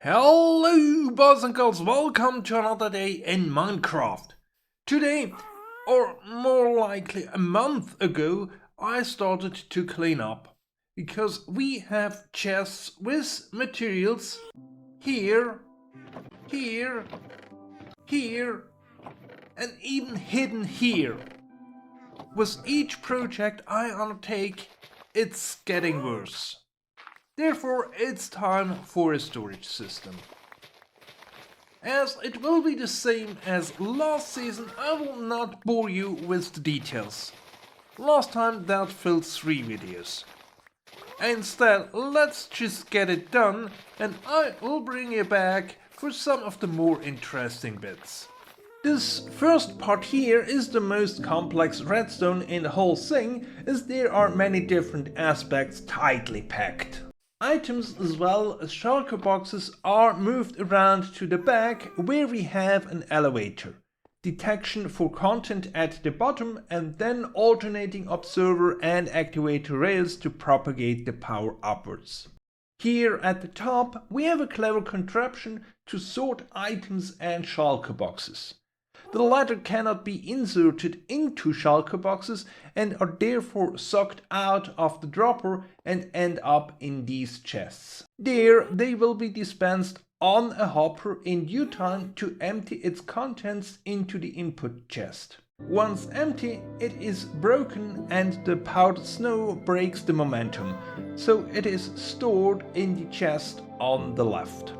Hello boys and girls, welcome to another day in Minecraft. Today, or more likely a month ago, I started to clean up. Because we have chests with materials here, here, here, and even hidden here. With each project I undertake, it's getting worse. Therefore, it's time for a storage system. As it will be the same as last season, I will not bore you with the details. Last time that filled 3 videos. Instead, let's just get it done and I will bring you back for some of the more interesting bits. This first part here is the most complex redstone in the whole thing, as there are many different aspects tightly packed. Items as well as shulker boxes are moved around to the back where we have an elevator, detection for content at the bottom and then alternating observer and activator rails to propagate the power upwards. Here at the top we have a clever contraption to sort items and shulker boxes. The latter cannot be inserted into shulker boxes and are therefore sucked out of the dropper and end up in these chests. There they will be dispensed on a hopper in due time to empty its contents into the input chest. Once empty, it is broken and the powdered snow breaks the momentum, so it is stored in the chest on the left.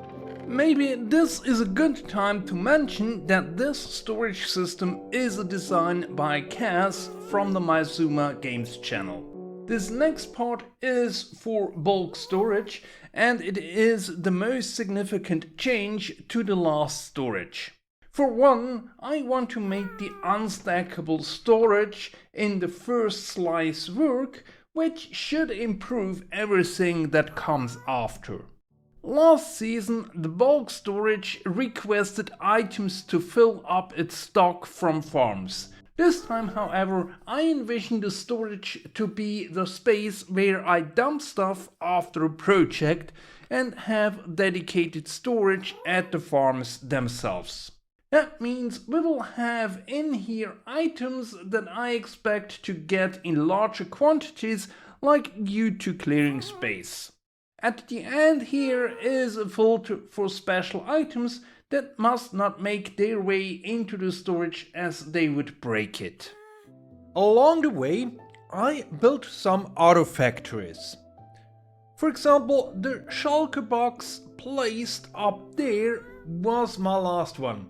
Maybe this is a good time to mention that this storage system is a design by Kaz from the Myzuma Games channel. This next part is for bulk storage and it is the most significant change to the last storage. For one, I want to make the unstackable storage in the first slice work, which should improve everything that comes after. Last season, the bulk storage requested items to fill up its stock from farms. This time, however, I envision the storage to be the space where I dump stuff after a project and have dedicated storage at the farms themselves. That means we will have in here items that I expect to get in larger quantities, like due to clearing space. At the end here is a filter for special items that must not make their way into the storage as they would break it. Along the way, I built some auto factories. For example, the shulker box placed up there was my last one.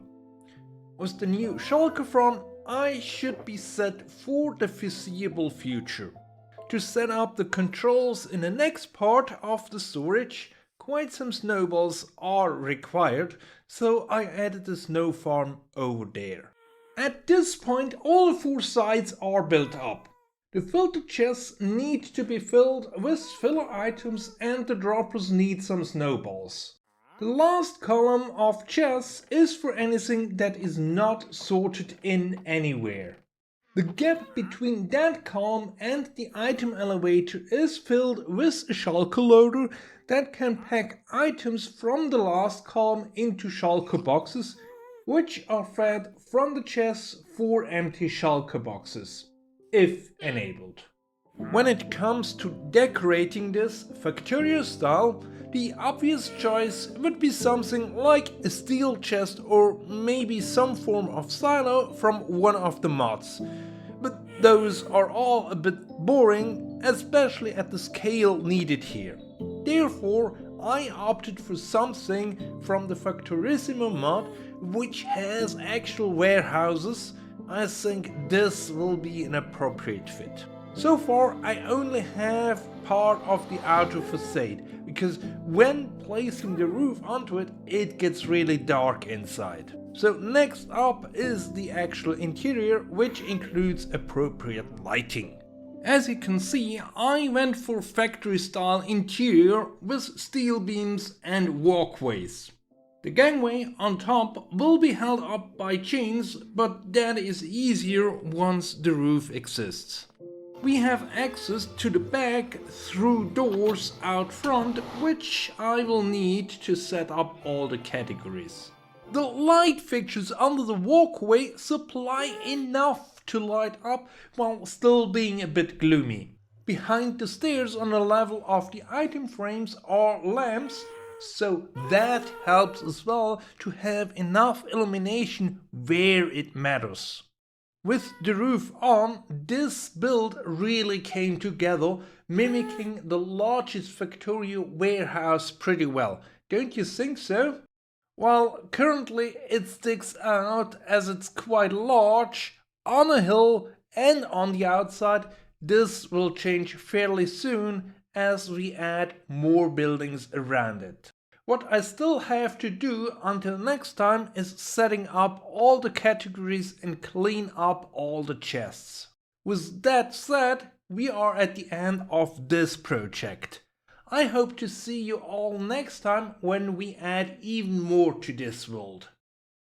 With the new shulker farm, I should be set for the foreseeable future. To set up the controls in the next part of the storage, quite some snowballs are required, so I added the snow farm over there. At this point all 4 sides are built up. The filter chests need to be filled with filler items and the droppers need some snowballs. The last column of chests is for anything that is not sorted in anywhere. The gap between that column and the item elevator is filled with a shulker loader that can pack items from the last column into shulker boxes, which are fed from the chests for empty shulker boxes, if enabled. When it comes to decorating this Factorio style, the obvious choice would be something like a steel chest or maybe some form of silo from one of the mods. But those are all a bit boring, especially at the scale needed here. Therefore, I opted for something from the Factorissimo mod, which has actual warehouses. I think this will be an appropriate fit. So far, I only have part of the outer facade, because when placing the roof onto it, it gets really dark inside. So next up is the actual interior, which includes appropriate lighting. As you can see, I went for factory style interior with steel beams and walkways. The gangway on top will be held up by chains, but that is easier once the roof exists. We have access to the back through doors out front, which I will need to set up all the categories. The light fixtures under the walkway supply enough to light up while still being a bit gloomy. Behind the stairs on the level of the item frames are lamps, so that helps as well to have enough illumination where it matters. With the roof on, this build really came together, mimicking the largest Factorio warehouse pretty well. Don't you think so? While currently it sticks out as it's quite large, on a hill and on the outside, this will change fairly soon as we add more buildings around it. What I still have to do until next time is setting up all the categories and clean up all the chests. With that said, we are at the end of this project. I hope to see you all next time when we add even more to this world.